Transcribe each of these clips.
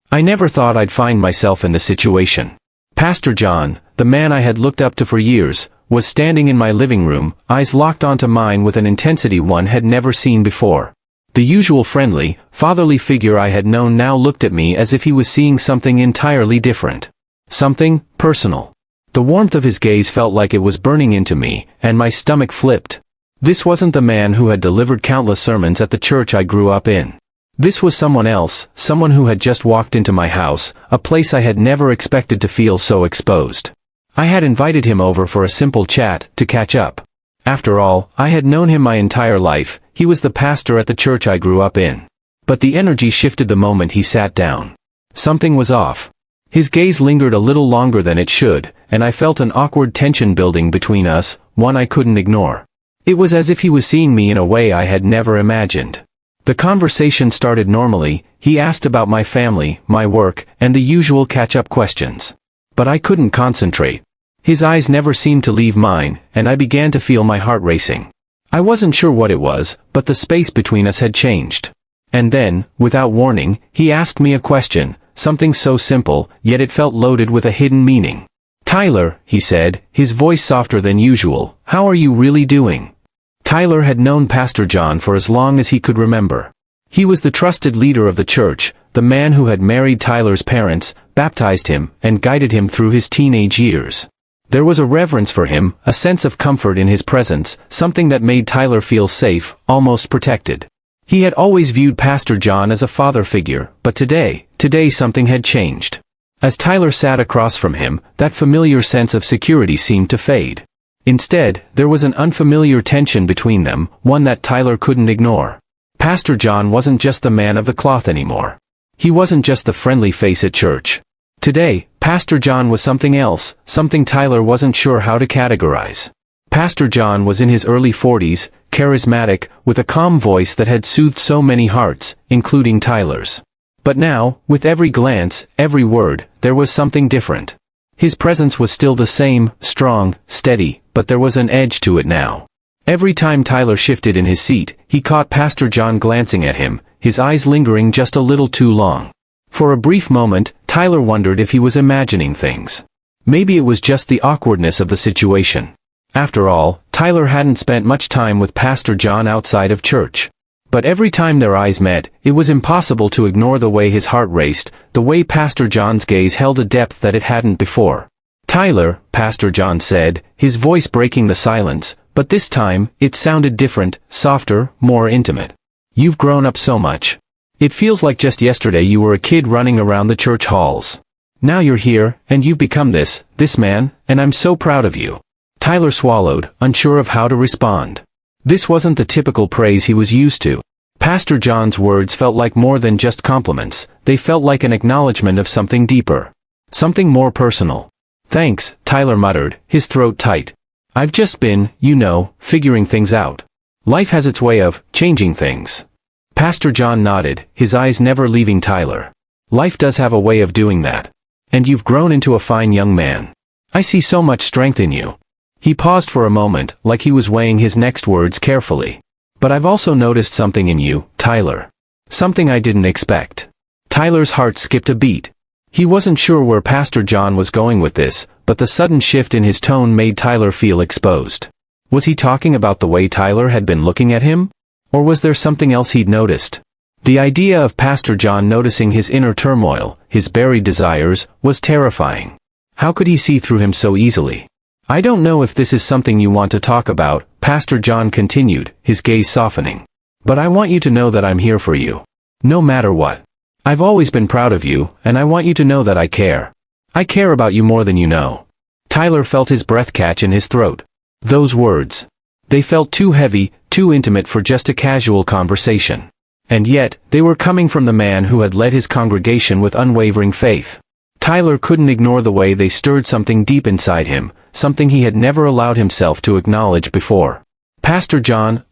I never thought I'd find myself in this situation. Pastor John, the man I had looked up to for years, was standing in my living room, eyes locked onto mine with an intensity one had never seen before. The usual friendly, fatherly figure I had known now looked at me as if he was seeing something entirely different. Something personal. The warmth of his gaze felt like it was burning into me, and my stomach flipped. This wasn't the man who had delivered countless sermons at the church I grew up in. This was someone else, someone who had just walked into my house, a place I had never expected to feel so exposed. I had invited him over for a simple chat, to catch up. After all, I had known him my entire life, he was the pastor at the church I grew up in. But the energy shifted the moment he sat down. Something was off. His gaze lingered a little longer than it should, and I felt an awkward tension building between us, one I couldn't ignore. It was as if he was seeing me in a way I had never imagined. The conversation started normally, he asked about my family, my work, and the usual catch-up questions. But I couldn't concentrate. His eyes never seemed to leave mine, and I began to feel my heart racing. I wasn't sure what it was, but the space between us had changed. And then, without warning, he asked me a question, something so simple, yet it felt loaded with a hidden meaning. "Tyler," he said, his voice softer than usual, "how are you really doing?" Tyler had known Pastor John for as long as he could remember. He was the trusted leader of the church, the man who had married Tyler's parents, baptized him, and guided him through his teenage years. There was a reverence for him, a sense of comfort in his presence, something that made Tyler feel safe, almost protected. He had always viewed Pastor John as a father figure, but today something had changed. As Tyler sat across from him, that familiar sense of security seemed to fade. Instead, there was an unfamiliar tension between them, one that Tyler couldn't ignore. Pastor John wasn't just the man of the cloth anymore. He wasn't just the friendly face at church. Today, Pastor John was something else, something Tyler wasn't sure how to categorize. Pastor John was in his early 40s, charismatic, with a calm voice that had soothed so many hearts, including Tyler's. But now, with every glance, every word, there was something different. His presence was still the same, strong, steady, but there was an edge to it now. Every time Tyler shifted in his seat, he caught Pastor John glancing at him, his eyes lingering just a little too long. For a brief moment, Tyler wondered if he was imagining things. Maybe it was just the awkwardness of the situation. After all, Tyler hadn't spent much time with Pastor John outside of church. But every time their eyes met, it was impossible to ignore the way his heart raced, the way Pastor John's gaze held a depth that it hadn't before. "Tyler," Pastor John said, his voice breaking the silence, but this time, it sounded different, softer, more intimate. "You've grown up so much. It feels like just yesterday you were a kid running around the church halls. Now you're here, and you've become this man, and I'm so proud of you." Tyler swallowed, unsure of how to respond. This wasn't the typical praise he was used to. Pastor John's words felt like more than just compliments, they felt like an acknowledgement of something deeper. Something more personal. "Thanks," Tyler muttered, his throat tight. "I've just been, figuring things out. Life has its way of changing things." Pastor John nodded, his eyes never leaving Tyler. "Life does have a way of doing that. And you've grown into a fine young man. I see so much strength in you." He paused for a moment, like he was weighing his next words carefully. "But I've also noticed something in you, Tyler. Something I didn't expect." Tyler's heart skipped a beat. He wasn't sure where Pastor John was going with this, but the sudden shift in his tone made Tyler feel exposed. Was he talking about the way Tyler had been looking at him? Or was there something else he'd noticed? The idea of Pastor John noticing his inner turmoil, his buried desires, was terrifying. How could he see through him so easily? "I don't know if this is something you want to talk about," Pastor John continued, his gaze softening. "But I want you to know that I'm here for you. No matter what. I've always been proud of you, and I want you to know that I care. I care about you more than you know." Tyler felt his breath catch in his throat. Those words. They felt too heavy, too intimate for just a casual conversation. And yet, they were coming from the man who had led his congregation with unwavering faith. Tyler couldn't ignore the way they stirred something deep inside him, something he had never allowed himself to acknowledge before. "Pastor John,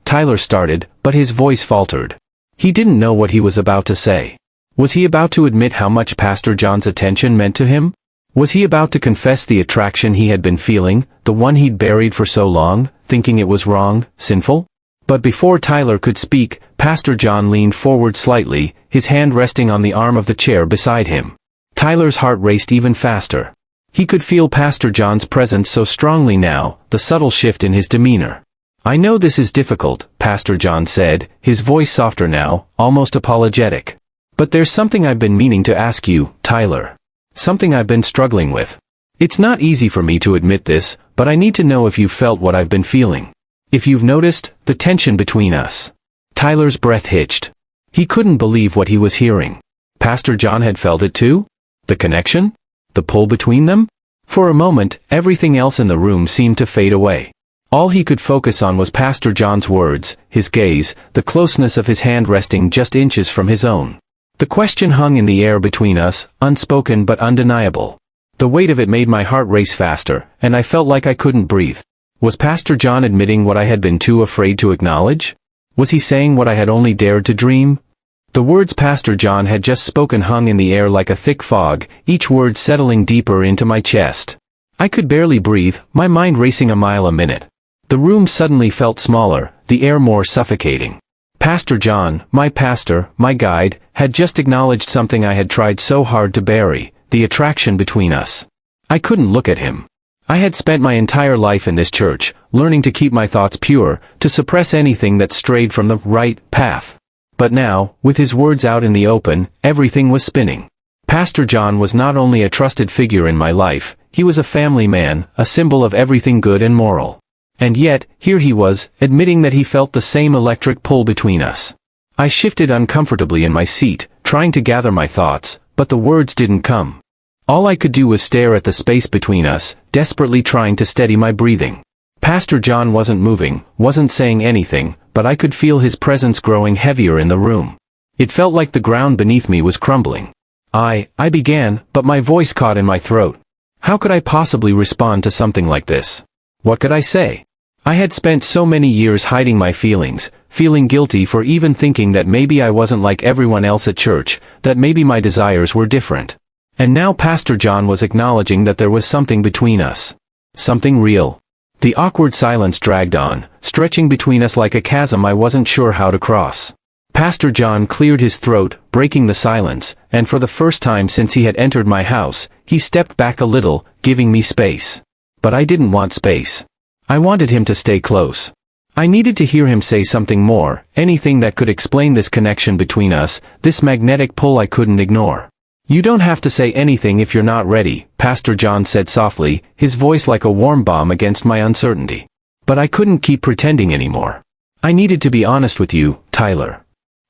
Tyler started, but his voice faltered. He didn't know what he was about to say. Was he about to admit how much Pastor John's attention meant to him? Was he about to confess the attraction he had been feeling, the one he'd buried for so long, thinking it was wrong, sinful? But before Tyler could speak, Pastor John leaned forward slightly, his hand resting on the arm of the chair beside him. Tyler's heart raced even faster. He could feel Pastor John's presence so strongly now, the subtle shift in his demeanor. "I know this is difficult," Pastor John said, his voice softer now, almost apologetic. "But there's something I've been meaning to ask you, Tyler. Something I've been struggling with. It's not easy for me to admit this, but I need to know if you've felt what I've been feeling. If you've noticed the tension between us." Tyler's breath hitched. He couldn't believe what he was hearing. Pastor John had felt it too? The connection? The pull between them? For a moment, everything else in the room seemed to fade away. All he could focus on was Pastor John's words, his gaze, the closeness of his hand resting just inches from his own. The question hung in the air between us, unspoken but undeniable. The weight of it made my heart race faster, and I felt like I couldn't breathe. Was Pastor John admitting what I had been too afraid to acknowledge? Was he saying what I had only dared to dream? The words Pastor John had just spoken hung in the air like a thick fog, each word settling deeper into my chest. I could barely breathe, my mind racing a mile a minute. The room suddenly felt smaller, the air more suffocating. Pastor John, my pastor, my guide, had just acknowledged something I had tried so hard to bury, the attraction between us. I couldn't look at him. I had spent my entire life in this church, learning to keep my thoughts pure, to suppress anything that strayed from the right path. But now, with his words out in the open, everything was spinning. Pastor John was not only a trusted figure in my life, he was a family man, a symbol of everything good and moral. And yet, here he was, admitting that he felt the same electric pull between us. I shifted uncomfortably in my seat, trying to gather my thoughts, but the words didn't come. All I could do was stare at the space between us, desperately trying to steady my breathing. Pastor John wasn't moving, wasn't saying anything, but I could feel his presence growing heavier in the room. It felt like the ground beneath me was crumbling. I began, but my voice caught in my throat. How could I possibly respond to something like this? What could I say? I had spent so many years hiding my feelings, feeling guilty for even thinking that maybe I wasn't like everyone else at church, that maybe my desires were different. And now Pastor John was acknowledging that there was something between us. Something real. The awkward silence dragged on, stretching between us like a chasm I wasn't sure how to cross. Pastor John cleared his throat, breaking the silence, and for the first time since he had entered my house, he stepped back a little, giving me space. But I didn't want space. I wanted him to stay close. I needed to hear him say something more, anything that could explain this connection between us, this magnetic pull I couldn't ignore. "You don't have to say anything if you're not ready," Pastor John said softly, his voice like a warm balm against my uncertainty. But I couldn't keep pretending anymore. I needed to be honest with you, Tyler.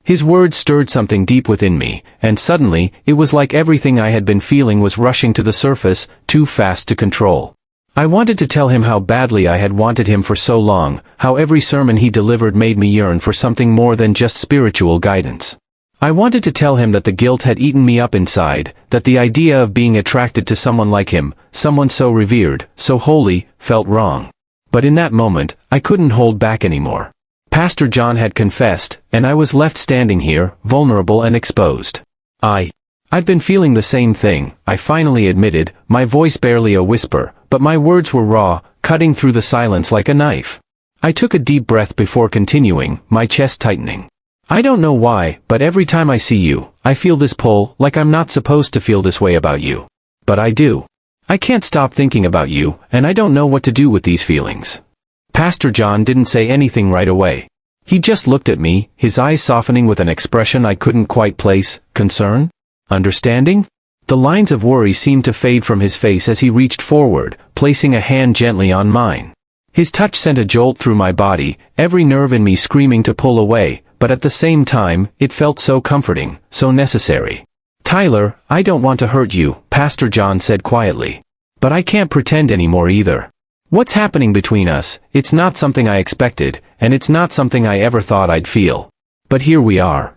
His words stirred something deep within me, and suddenly, it was like everything I had been feeling was rushing to the surface, too fast to control. I wanted to tell him how badly I had wanted him for so long, how every sermon he delivered made me yearn for something more than just spiritual guidance. I wanted to tell him that the guilt had eaten me up inside, that the idea of being attracted to someone like him, someone so revered, so holy, felt wrong. But in that moment, I couldn't hold back anymore. Pastor John had confessed, and I was left standing here, vulnerable and exposed. I'd been feeling the same thing, I finally admitted, my voice barely a whisper, but my words were raw, cutting through the silence like a knife. I took a deep breath before continuing, my chest tightening. "I don't know why, but every time I see you, I feel this pull, like I'm not supposed to feel this way about you. But I do. I can't stop thinking about you, and I don't know what to do with these feelings." Pastor John didn't say anything right away. He just looked at me, his eyes softening with an expression I couldn't quite place. Concern? Understanding? The lines of worry seemed to fade from his face as he reached forward, placing a hand gently on mine. His touch sent a jolt through my body, every nerve in me screaming to pull away, but at the same time, it felt so comforting, so necessary. "Tyler, I don't want to hurt you," Pastor John said quietly. "But I can't pretend anymore either. What's happening between us, it's not something I expected, and it's not something I ever thought I'd feel. But here we are."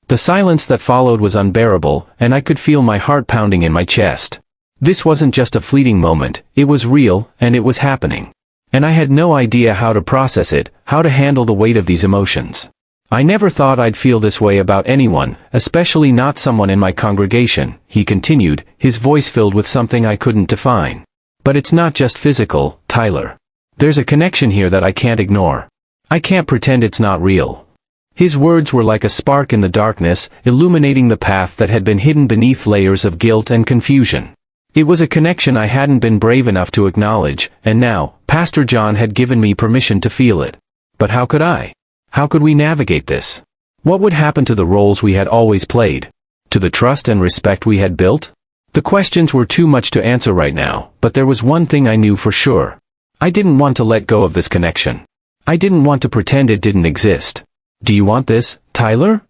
The silence that followed was unbearable, and I could feel my heart pounding in my chest. This wasn't just a fleeting moment, it was real, and it was happening. And I had no idea how to process it, how to handle the weight of these emotions. "I never thought I'd feel this way about anyone, especially not someone in my congregation," he continued, his voice filled with something I couldn't define. "But it's not just physical, Tyler. There's a connection here that I can't ignore. I can't pretend it's not real. His words were like a spark in the darkness, illuminating the path that had been hidden beneath layers of guilt and confusion. It was a connection I hadn't been brave enough to acknowledge, and now, Pastor John had given me permission to feel it. But how could I? How could we navigate this? What would happen to the roles we had always played? To the trust and respect we had built? The questions were too much to answer right now, but there was one thing I knew for sure. I didn't want to let go of this connection. I didn't want to pretend it didn't exist. Do you want this, Tyler?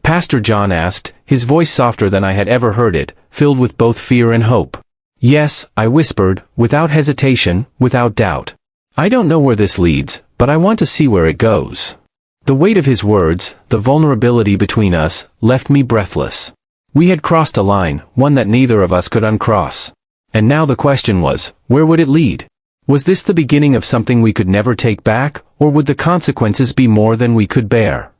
Pastor John asked, his voice softer than I had ever heard it, filled with both fear and hope. Yes, I whispered, without hesitation, without doubt. I don't know where this leads, but I want to see where it goes. The weight of his words, the vulnerability between us, left me breathless. We had crossed a line, one that neither of us could uncross. And now the question was, where would it lead? Was this the beginning of something we could never take back, or would the consequences be more than we could bear?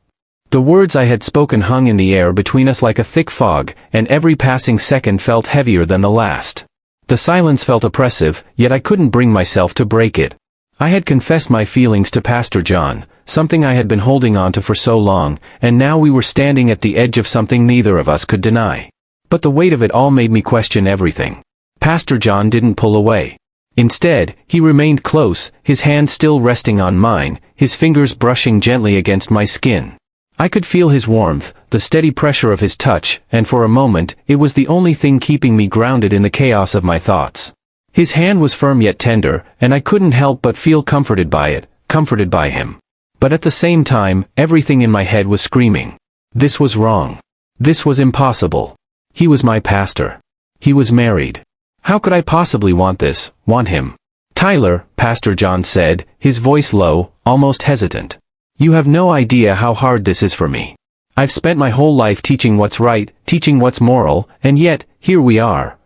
The words I had spoken hung in the air between us like a thick fog, and every passing second felt heavier than the last. The silence felt oppressive, yet I couldn't bring myself to break it. I had confessed my feelings to Pastor John, something I had been holding on to for so long, and now we were standing at the edge of something neither of us could deny. But the weight of it all made me question everything. Pastor John didn't pull away. Instead, he remained close, his hand still resting on mine, his fingers brushing gently against my skin. I could feel his warmth, the steady pressure of his touch, and for a moment, it was the only thing keeping me grounded in the chaos of my thoughts. His hand was firm yet tender, and I couldn't help but feel comforted by it, comforted by him. But at the same time, everything in my head was screaming. This was wrong. This was impossible. He was my pastor. He was married. How could I possibly want this, want him? Tyler, Pastor John said, his voice low, almost hesitant. You have no idea how hard this is for me. I've spent my whole life teaching what's right, teaching what's moral, and yet, here we are.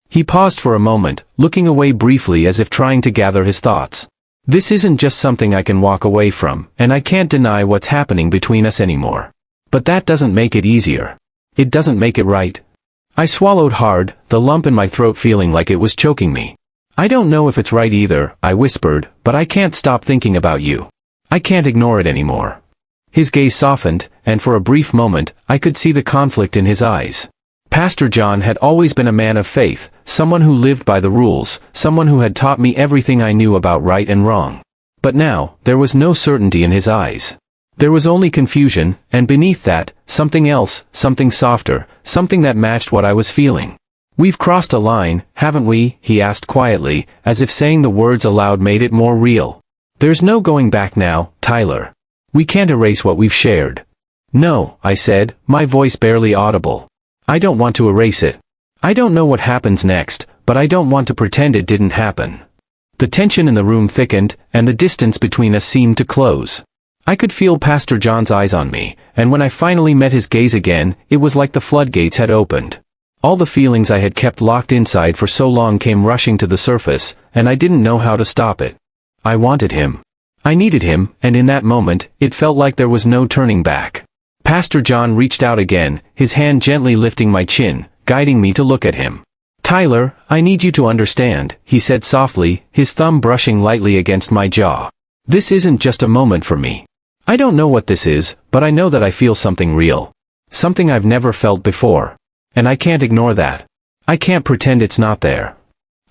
He paused for a moment, looking away briefly as if trying to gather his thoughts. This isn't just something I can walk away from, and I can't deny what's happening between us anymore. But that doesn't make it easier. It doesn't make it right. I swallowed hard, the lump in my throat feeling like it was choking me. I don't know if it's right either, I whispered, but I can't stop thinking about you. I can't ignore it anymore. His gaze softened, and for a brief moment, I could see the conflict in his eyes. Pastor John had always been a man of faith, someone who lived by the rules, someone who had taught me everything I knew about right and wrong. But now, there was no certainty in his eyes. There was only confusion, and beneath that, something else, something softer, something that matched what I was feeling. We've crossed a line, haven't we? He asked quietly, as if saying the words aloud made it more real. There's no going back now, Tyler. We can't erase what we've shared. No, I said, my voice barely audible. I don't want to erase it. I don't know what happens next, but I don't want to pretend it didn't happen. The tension in the room thickened, and the distance between us seemed to close. I could feel Pastor John's eyes on me, and when I finally met his gaze again, it was like the floodgates had opened. All the feelings I had kept locked inside for so long came rushing to the surface, and I didn't know how to stop it. I wanted him. I needed him, and in that moment, it felt like there was no turning back. Pastor John reached out again, his hand gently lifting my chin, guiding me to look at him. Tyler, I need you to understand, he said softly, his thumb brushing lightly against my jaw. This isn't just a moment for me. I don't know what this is, but I know that I feel something real. Something I've never felt before. And I can't ignore that. I can't pretend it's not there.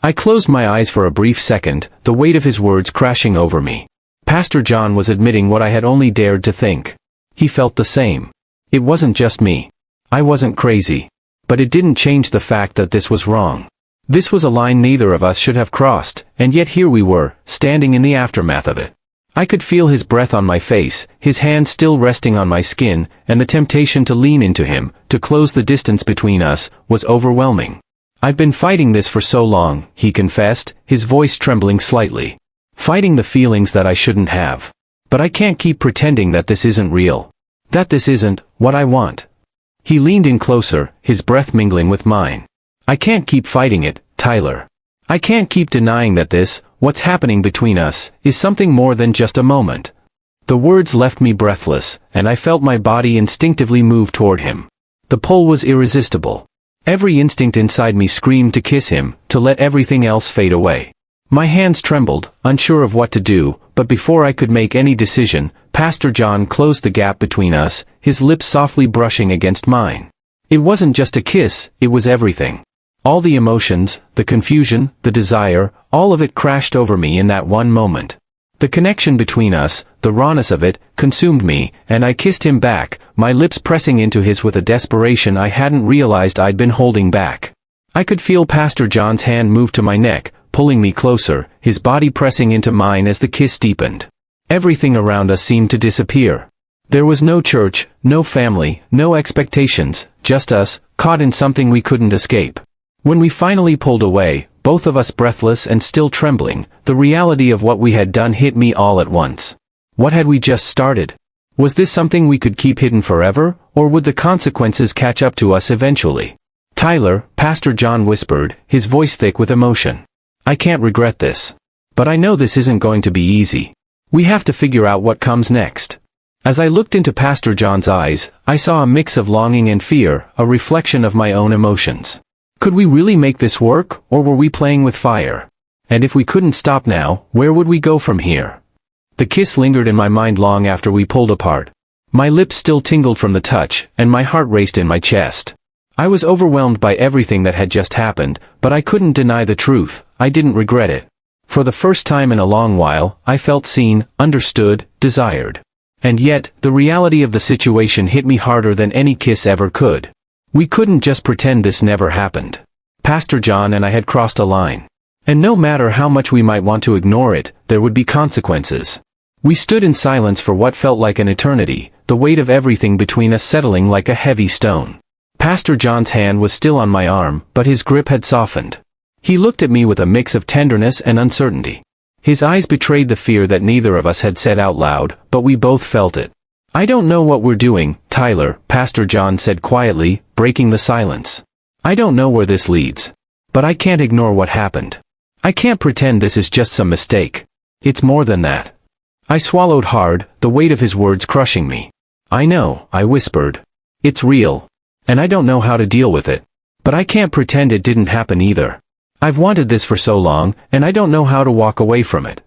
I closed my eyes for a brief second, the weight of his words crashing over me. Pastor John was admitting what I had only dared to think. He felt the same. It wasn't just me. I wasn't crazy. But it didn't change the fact that this was wrong. This was a line neither of us should have crossed, and yet here we were, standing in the aftermath of it. I could feel his breath on my face, his hand still resting on my skin, and the temptation to lean into him, to close the distance between us, was overwhelming. I've been fighting this for so long, he confessed, his voice trembling slightly. Fighting the feelings that I shouldn't have. But I can't keep pretending that this isn't real. That this isn't what I want. He leaned in closer, his breath mingling with mine. I can't keep fighting it, Tyler. I can't keep denying that this, what's happening between us, is something more than just a moment. The words left me breathless, and I felt my body instinctively move toward him. The pull was irresistible. Every instinct inside me screamed to kiss him, to let everything else fade away. My hands trembled, unsure of what to do, But before I could make any decision, Pastor John closed the gap between us, his lips softly brushing against mine. It wasn't just a kiss, it was everything. All the emotions, the confusion, the desire, all of it crashed over me in that one moment. The connection between us, the rawness of it, consumed me, and I kissed him back, my lips pressing into his with a desperation I hadn't realized I'd been holding back. I could feel Pastor John's hand move to my neck, pulling me closer, his body pressing into mine as the kiss deepened. Everything around us seemed to disappear. There was no church, no family, no expectations, just us, caught in something we couldn't escape. When we finally pulled away, both of us breathless and still trembling, the reality of what we had done hit me all at once. What had we just started? Was this something we could keep hidden forever, or would the consequences catch up to us eventually? Tyler, Pastor John whispered, his voice thick with emotion. I can't regret this. But I know this isn't going to be easy. We have to figure out what comes next. As I looked into Pastor John's eyes, I saw a mix of longing and fear, a reflection of my own emotions. Could we really make this work, or were we playing with fire? And if we couldn't stop now, where would we go from here? The kiss lingered in my mind long after we pulled apart. My lips still tingled from the touch, and my heart raced in my chest. I was overwhelmed by everything that had just happened, but I couldn't deny the truth, I didn't regret it. For the first time in a long while, I felt seen, understood, desired. And yet, the reality of the situation hit me harder than any kiss ever could. We couldn't just pretend this never happened. Pastor John and I had crossed a line. And no matter how much we might want to ignore it, there would be consequences. We stood in silence for what felt like an eternity, the weight of everything between us settling like a heavy stone. Pastor John's hand was still on my arm, but his grip had softened. He looked at me with a mix of tenderness and uncertainty. His eyes betrayed the fear that neither of us had said out loud, but we both felt it. I don't know what we're doing, Tyler, Pastor John said quietly, breaking the silence. I don't know where this leads. But I can't ignore what happened. I can't pretend this is just some mistake. It's more than that. I swallowed hard, the weight of his words crushing me. I know, I whispered. It's real. And I don't know how to deal with it. But I can't pretend it didn't happen either. I've wanted this for so long, and I don't know how to walk away from it.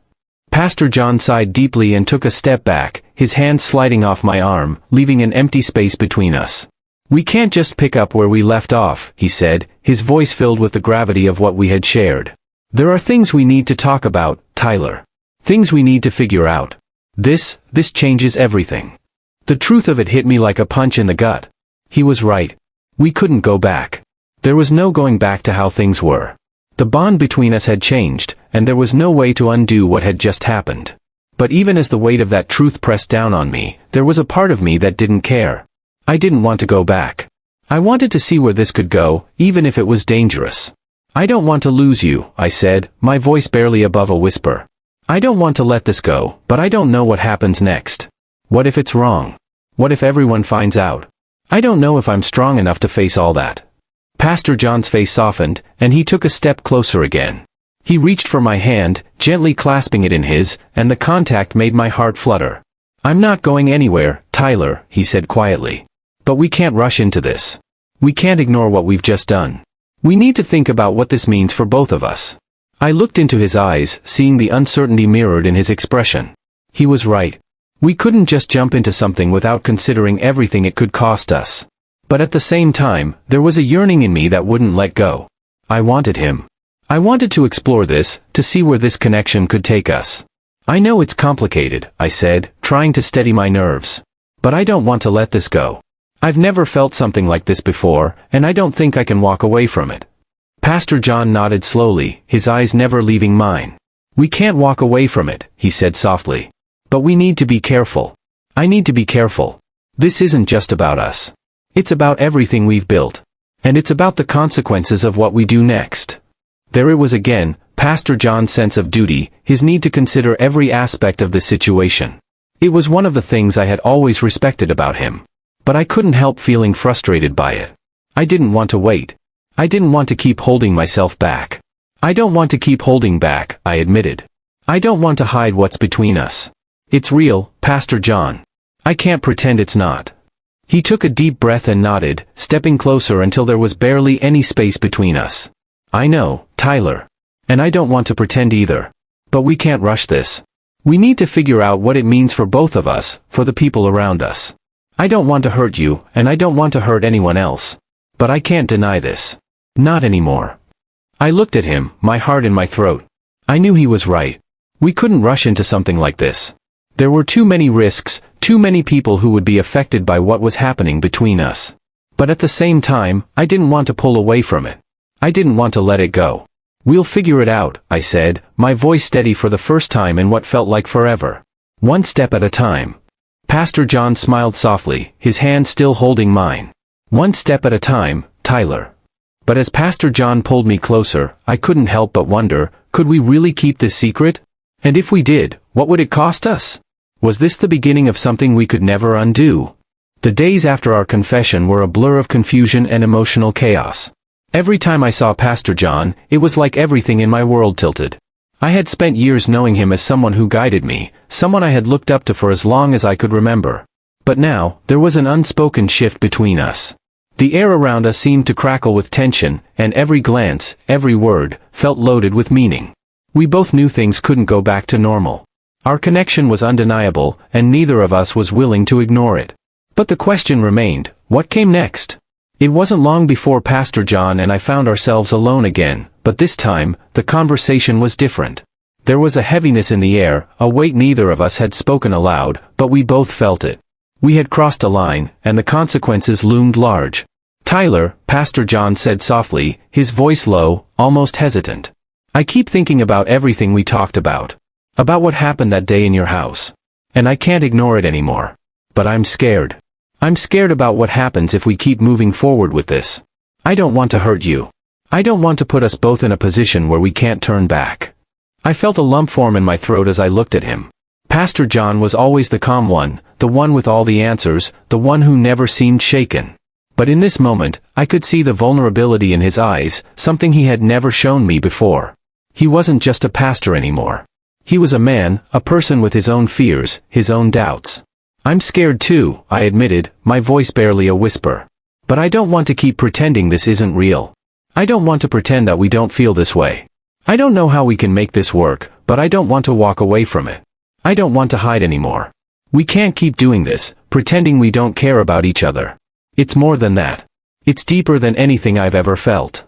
Pastor John sighed deeply and took a step back, his hand sliding off my arm, leaving an empty space between us. We can't just pick up where we left off, he said, his voice filled with the gravity of what we had shared. There are things we need to talk about, Tyler. Things we need to figure out. This changes everything. The truth of it hit me like a punch in the gut. He was right. We couldn't go back. There was no going back to how things were. The bond between us had changed, and there was no way to undo what had just happened. But even as the weight of that truth pressed down on me, there was a part of me that didn't care. I didn't want to go back. I wanted to see where this could go, even if it was dangerous. I don't want to lose you, I said, my voice barely above a whisper. I don't want to let this go, but I don't know what happens next. What if it's wrong? What if everyone finds out? I don't know if I'm strong enough to face all that. Pastor John's face softened, and he took a step closer again. He reached for my hand, gently clasping it in his, and the contact made my heart flutter. I'm not going anywhere, Tyler, he said quietly. But we can't rush into this. We can't ignore what we've just done. We need to think about what this means for both of us. I looked into his eyes, seeing the uncertainty mirrored in his expression. He was right. We couldn't just jump into something without considering everything it could cost us. But at the same time, there was a yearning in me that wouldn't let go. I wanted him. I wanted to explore this, to see where this connection could take us. I know it's complicated, I said, trying to steady my nerves. But I don't want to let this go. I've never felt something like this before, and I don't think I can walk away from it. Pastor John nodded slowly, his eyes never leaving mine. We can't walk away from it, he said softly. But we need to be careful. I need to be careful. This isn't just about us. It's about everything we've built. And it's about the consequences of what we do next. There it was again, Pastor John's sense of duty, his need to consider every aspect of the situation. It was one of the things I had always respected about him. But I couldn't help feeling frustrated by it. I didn't want to wait. I didn't want to keep holding myself back. I don't want to keep holding back, I admitted. I don't want to hide what's between us. It's real, Pastor John. I can't pretend it's not. He took a deep breath and nodded, stepping closer until there was barely any space between us. I know, Tyler. And I don't want to pretend either. But we can't rush this. We need to figure out what it means for both of us, for the people around us. I don't want to hurt you, and I don't want to hurt anyone else. But I can't deny this. Not anymore. I looked at him, my heart in my throat. I knew he was right. We couldn't rush into something like this. There were too many risks, too many people who would be affected by what was happening between us. But at the same time, I didn't want to pull away from it. I didn't want to let it go. We'll figure it out, I said, my voice steady for the first time in what felt like forever. One step at a time. Pastor John smiled softly, his hand still holding mine. One step at a time, Tyler. But as Pastor John pulled me closer, I couldn't help but wonder, could we really keep this secret? And if we did, what would it cost us? Was this the beginning of something we could never undo? The days after our confession were a blur of confusion and emotional chaos. Every time I saw Pastor John, it was like everything in my world tilted. I had spent years knowing him as someone who guided me, someone I had looked up to for as long as I could remember. But now, there was an unspoken shift between us. The air around us seemed to crackle with tension, and every glance, every word, felt loaded with meaning. We both knew things couldn't go back to normal. Our connection was undeniable, and neither of us was willing to ignore it. But the question remained, what came next? It wasn't long before Pastor John and I found ourselves alone again, but this time, the conversation was different. There was a heaviness in the air, a weight neither of us had spoken aloud, but we both felt it. We had crossed a line, and the consequences loomed large. Tyler, Pastor John said softly, his voice low, almost hesitant. I keep thinking about everything we talked about. About what happened that day in your house. And I can't ignore it anymore. But I'm scared. I'm scared about what happens if we keep moving forward with this. I don't want to hurt you. I don't want to put us both in a position where we can't turn back. I felt a lump form in my throat as I looked at him. Pastor John was always the calm one, the one with all the answers, the one who never seemed shaken. But in this moment, I could see the vulnerability in his eyes, something he had never shown me before. He wasn't just a pastor anymore. He was a man, a person with his own fears, his own doubts. I'm scared too, I admitted, my voice barely a whisper. But I don't want to keep pretending this isn't real. I don't want to pretend that we don't feel this way. I don't know how we can make this work, but I don't want to walk away from it. I don't want to hide anymore. We can't keep doing this, pretending we don't care about each other. It's more than that. It's deeper than anything I've ever felt.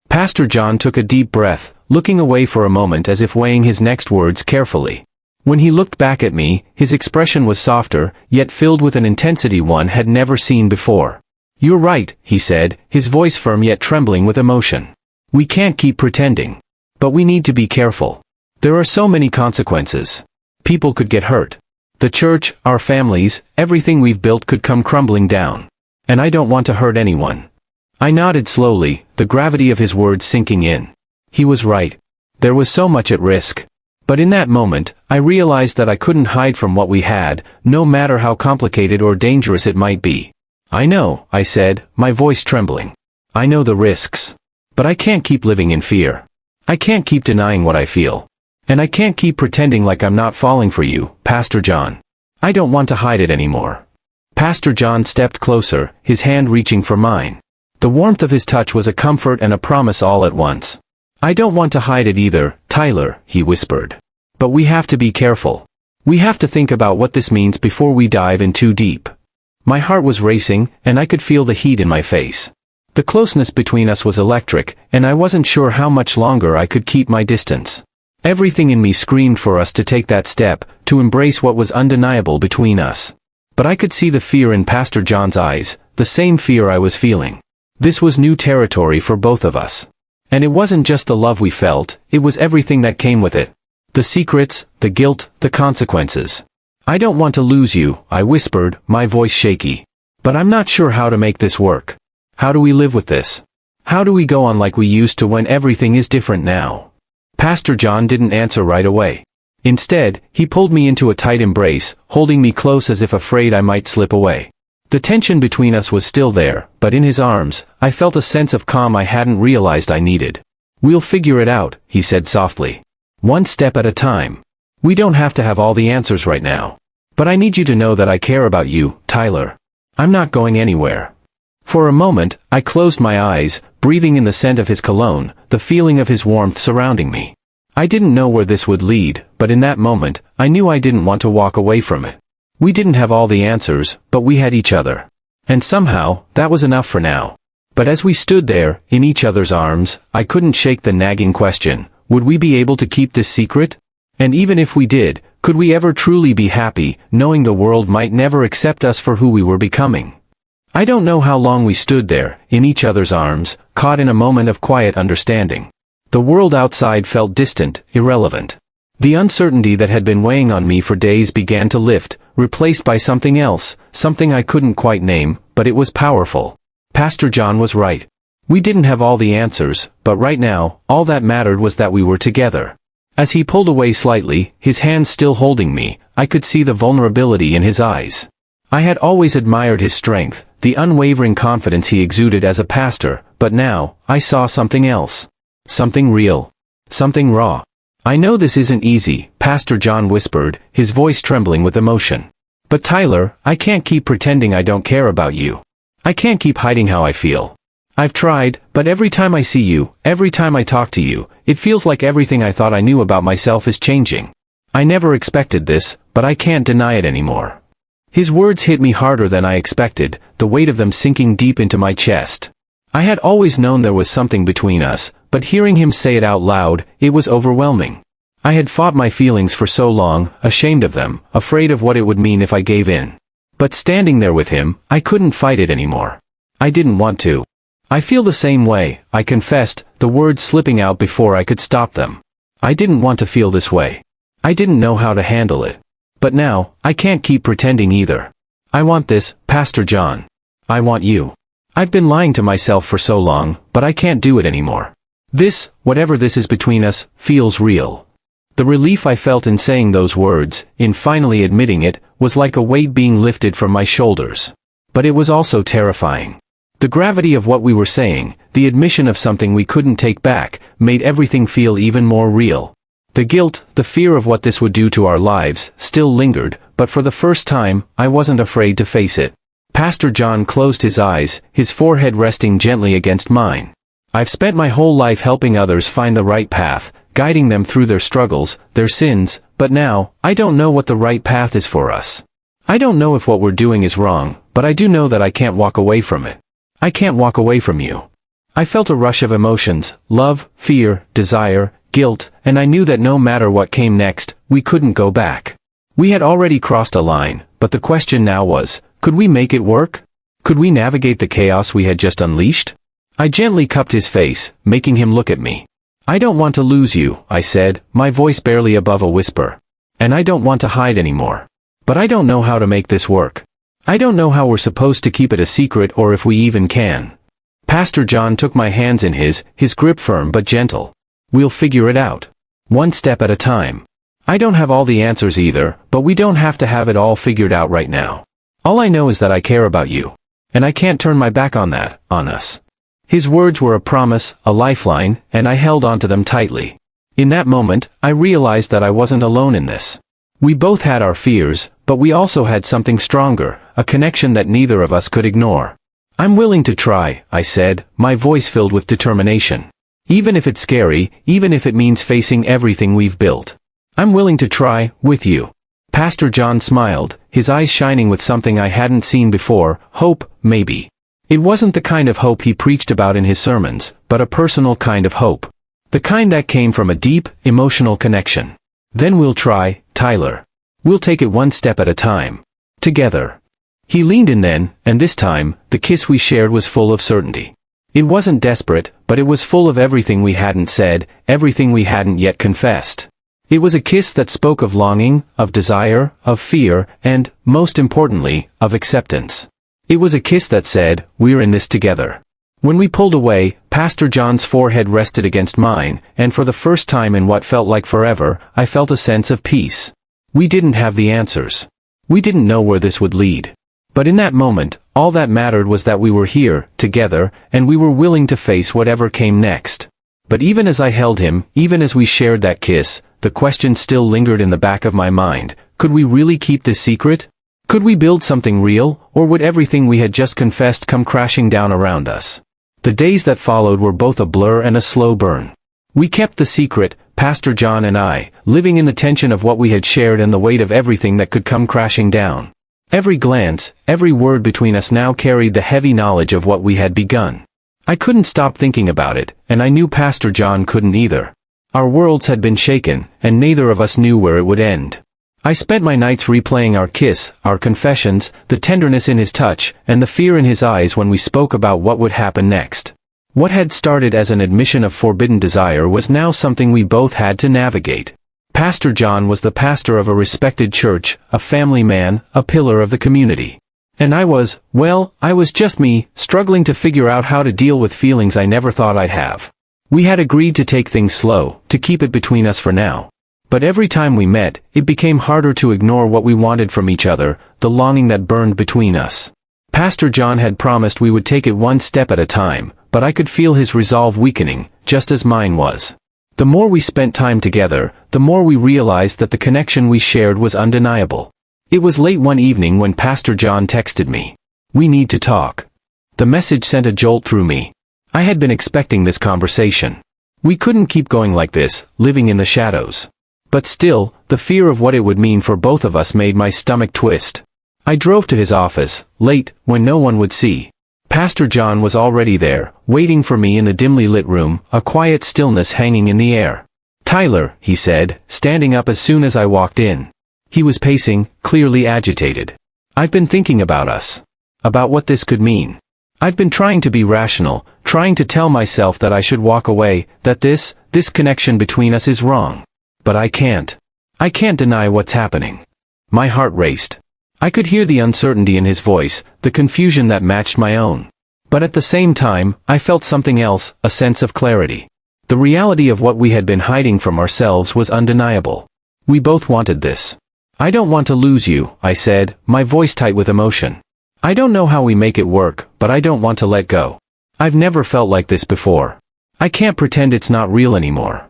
Pastor John took a deep breath, looking away for a moment as if weighing his next words carefully. When he looked back at me, his expression was softer, yet filled with an intensity one had never seen before. You're right, he said, his voice firm yet trembling with emotion. We can't keep pretending. But we need to be careful. There are so many consequences. People could get hurt. The church, our families, everything we've built could come crumbling down. And I don't want to hurt anyone. I nodded slowly, the gravity of his words sinking in. He was right. There was so much at risk. But in that moment, I realized that I couldn't hide from what we had, no matter how complicated or dangerous it might be. I know, I said, my voice trembling. I know the risks. But I can't keep living in fear. I can't keep denying what I feel. And I can't keep pretending like I'm not falling for you, Pastor John. I don't want to hide it anymore. Pastor John stepped closer, his hand reaching for mine. The warmth of his touch was a comfort and a promise all at once. I don't want to hide it either, Tyler, he whispered. But we have to be careful. We have to think about what this means before we dive in too deep. My heart was racing, and I could feel the heat in my face. The closeness between us was electric, and I wasn't sure how much longer I could keep my distance. Everything in me screamed for us to take that step, to embrace what was undeniable between us. But I could see the fear in Pastor John's eyes, the same fear I was feeling. This was new territory for both of us. And it wasn't just the love we felt, it was everything that came with it. The secrets, the guilt, the consequences. I don't want to lose you, I whispered, my voice shaky. But I'm not sure how to make this work. How do we live with this? How do we go on like we used to when everything is different now? Pastor John didn't answer right away. Instead, he pulled me into a tight embrace, holding me close as if afraid I might slip away. The tension between us was still there, but in his arms, I felt a sense of calm I hadn't realized I needed. We'll figure it out, he said softly. One step at a time. We don't have to have all the answers right now. But I need you to know that I care about you, Tyler. I'm not going anywhere. For a moment, I closed my eyes, breathing in the scent of his cologne, the feeling of his warmth surrounding me. I didn't know where this would lead, but in that moment, I knew I didn't want to walk away from it. We didn't have all the answers, but we had each other. And somehow, that was enough for now. But as we stood there, in each other's arms, I couldn't shake the nagging question, would we be able to keep this secret? And even if we did, could we ever truly be happy, knowing the world might never accept us for who we were becoming? I don't know how long we stood there, in each other's arms, caught in a moment of quiet understanding. The world outside felt distant, irrelevant. The uncertainty that had been weighing on me for days began to lift, replaced by something else, something I couldn't quite name, but it was powerful. Pastor John was right. We didn't have all the answers, but right now, all that mattered was that we were together. As he pulled away slightly, his hands still holding me, I could see the vulnerability in his eyes. I had always admired his strength, the unwavering confidence he exuded as a pastor, but now, I saw something else. Something real. Something raw. I know this isn't easy, Pastor John whispered, his voice trembling with emotion. But Tyler, I can't keep pretending I don't care about you. I can't keep hiding how I feel. I've tried, but every time I see you, every time I talk to you, it feels like everything I thought I knew about myself is changing. I never expected this, but I can't deny it anymore. His words hit me harder than I expected, the weight of them sinking deep into my chest. I had always known there was something between us, but hearing him say it out loud, it was overwhelming. I had fought my feelings for so long, ashamed of them, afraid of what it would mean if I gave in. But standing there with him, I couldn't fight it anymore. I didn't want to. I feel the same way, I confessed, the words slipping out before I could stop them. I didn't want to feel this way. I didn't know how to handle it. But now, I can't keep pretending either. I want this, Pastor John. I want you. I've been lying to myself for so long, but I can't do it anymore. This, whatever this is between us, feels real. The relief I felt in saying those words, in finally admitting it, was like a weight being lifted from my shoulders. But it was also terrifying. The gravity of what we were saying, the admission of something we couldn't take back, made everything feel even more real. The guilt, the fear of what this would do to our lives, still lingered, but for the first time, I wasn't afraid to face it. Pastor John closed his eyes, his forehead resting gently against mine. I've spent my whole life helping others find the right path, guiding them through their struggles, their sins, but now, I don't know what the right path is for us. I don't know if what we're doing is wrong, but I do know that I can't walk away from it. I can't walk away from you. I felt a rush of emotions, love, fear, desire, guilt, and I knew that no matter what came next, we couldn't go back. We had already crossed a line, but the question now was, could we make it work? Could we navigate the chaos we had just unleashed? I gently cupped his face, making him look at me. I don't want to lose you, I said, my voice barely above a whisper. And I don't want to hide anymore. But I don't know how to make this work. I don't know how we're supposed to keep it a secret or if we even can. Pastor John took my hands in his grip firm but gentle. We'll figure it out. One step at a time. I don't have all the answers either, but we don't have to have it all figured out right now. All I know is that I care about you. And I can't turn my back on that, on us. His words were a promise, a lifeline, and I held onto them tightly. In that moment, I realized that I wasn't alone in this. We both had our fears, but we also had something stronger, a connection that neither of us could ignore. I'm willing to try, I said, my voice filled with determination. Even if it's scary, even if it means facing everything we've built. I'm willing to try, with you. Pastor John smiled, his eyes shining with something I hadn't seen before, hope, maybe. It wasn't the kind of hope he preached about in his sermons, but a personal kind of hope. The kind that came from a deep, emotional connection. Then we'll try, Tyler. We'll take it one step at a time. Together. He leaned in then, and this time, the kiss we shared was full of certainty. It wasn't desperate, but it was full of everything we hadn't said, everything we hadn't yet confessed. It was a kiss that spoke of longing, of desire, of fear, and, most importantly, of acceptance. It was a kiss that said, we're in this together. When we pulled away, Pastor John's forehead rested against mine, and for the first time in what felt like forever, I felt a sense of peace. We didn't have the answers. We didn't know where this would lead. But in that moment, all that mattered was that we were here, together, and we were willing to face whatever came next. But even as I held him, even as we shared that kiss, the question still lingered in the back of my mind, could we really keep this secret? Could we build something real, or would everything we had just confessed come crashing down around us? The days that followed were both a blur and a slow burn. We kept the secret, Pastor John and I, living in the tension of what we had shared and the weight of everything that could come crashing down. Every glance, every word between us now carried the heavy knowledge of what we had begun. I couldn't stop thinking about it, and I knew Pastor John couldn't either. Our worlds had been shaken, and neither of us knew where it would end. I spent my nights replaying our kiss, our confessions, the tenderness in his touch, and the fear in his eyes when we spoke about what would happen next. What had started as an admission of forbidden desire was now something we both had to navigate. Pastor John was the pastor of a respected church, a family man, a pillar of the community. And I was just me, struggling to figure out how to deal with feelings I never thought I'd have. We had agreed to take things slow, to keep it between us for now. But every time we met, it became harder to ignore what we wanted from each other, the longing that burned between us. Pastor John had promised we would take it one step at a time, but I could feel his resolve weakening, just as mine was. The more we spent time together, the more we realized that the connection we shared was undeniable. It was late one evening when Pastor John texted me. "We need to talk." The message sent a jolt through me. I had been expecting this conversation. We couldn't keep going like this, living in the shadows. But still, the fear of what it would mean for both of us made my stomach twist. I drove to his office, late, when no one would see. Pastor John was already there, waiting for me in the dimly lit room, a quiet stillness hanging in the air. "Tyler," he said, standing up as soon as I walked in. He was pacing, clearly agitated. "I've been thinking about us. About what this could mean. I've been trying to be rational, trying to tell myself that I should walk away, that this connection between us is wrong. But I can't. I can't deny what's happening." My heart raced. I could hear the uncertainty in his voice, the confusion that matched my own. But at the same time, I felt something else, a sense of clarity. The reality of what we had been hiding from ourselves was undeniable. We both wanted this. "I don't want to lose you," I said, my voice tight with emotion. "I don't know how we make it work, but I don't want to let go. I've never felt like this before. I can't pretend it's not real anymore."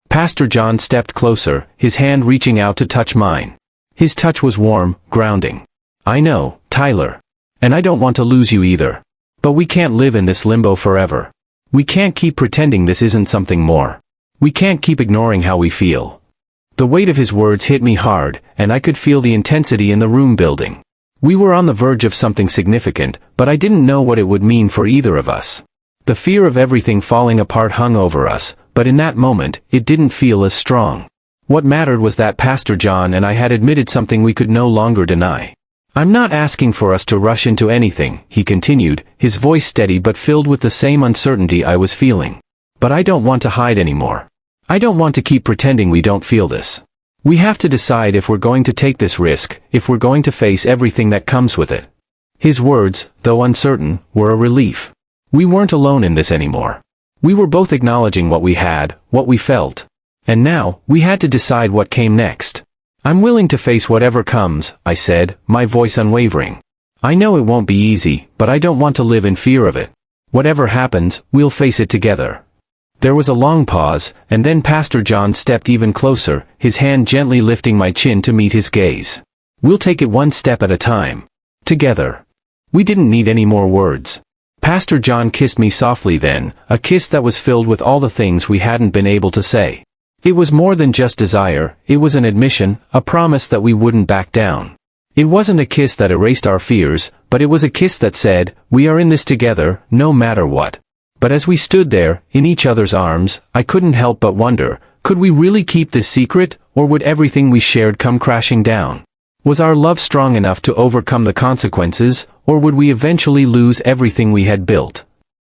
Pastor John stepped closer, his hand reaching out to touch mine. His touch was warm, grounding. "I know, Tyler. And I don't want to lose you either. But we can't live in this limbo forever. We can't keep pretending this isn't something more. We can't keep ignoring how we feel." The weight of his words hit me hard, and I could feel the intensity in the room building. We were on the verge of something significant, but I didn't know what it would mean for either of us. The fear of everything falling apart hung over us, but in that moment, it didn't feel as strong. What mattered was that Pastor John and I had admitted something we could no longer deny. "I'm not asking for us to rush into anything," he continued, his voice steady but filled with the same uncertainty I was feeling. "But I don't want to hide anymore. I don't want to keep pretending we don't feel this. We have to decide if we're going to take this risk, if we're going to face everything that comes with it." His words, though uncertain, were a relief. We weren't alone in this anymore. We were both acknowledging what we had, what we felt. And now, we had to decide what came next. "I'm willing to face whatever comes," I said, my voice unwavering. "I know it won't be easy, but I don't want to live in fear of it. Whatever happens, we'll face it together." There was a long pause, and then Pastor John stepped even closer, his hand gently lifting my chin to meet his gaze. "We'll take it one step at a time. Together." We didn't need any more words. Pastor John kissed me softly then, a kiss that was filled with all the things we hadn't been able to say. It was more than just desire, it was an admission, a promise that we wouldn't back down. It wasn't a kiss that erased our fears, but it was a kiss that said, "We are in this together, no matter what." But as we stood there, in each other's arms, I couldn't help but wonder, could we really keep this secret, or would everything we shared come crashing down? Was our love strong enough to overcome the consequences, or would we eventually lose everything we had built?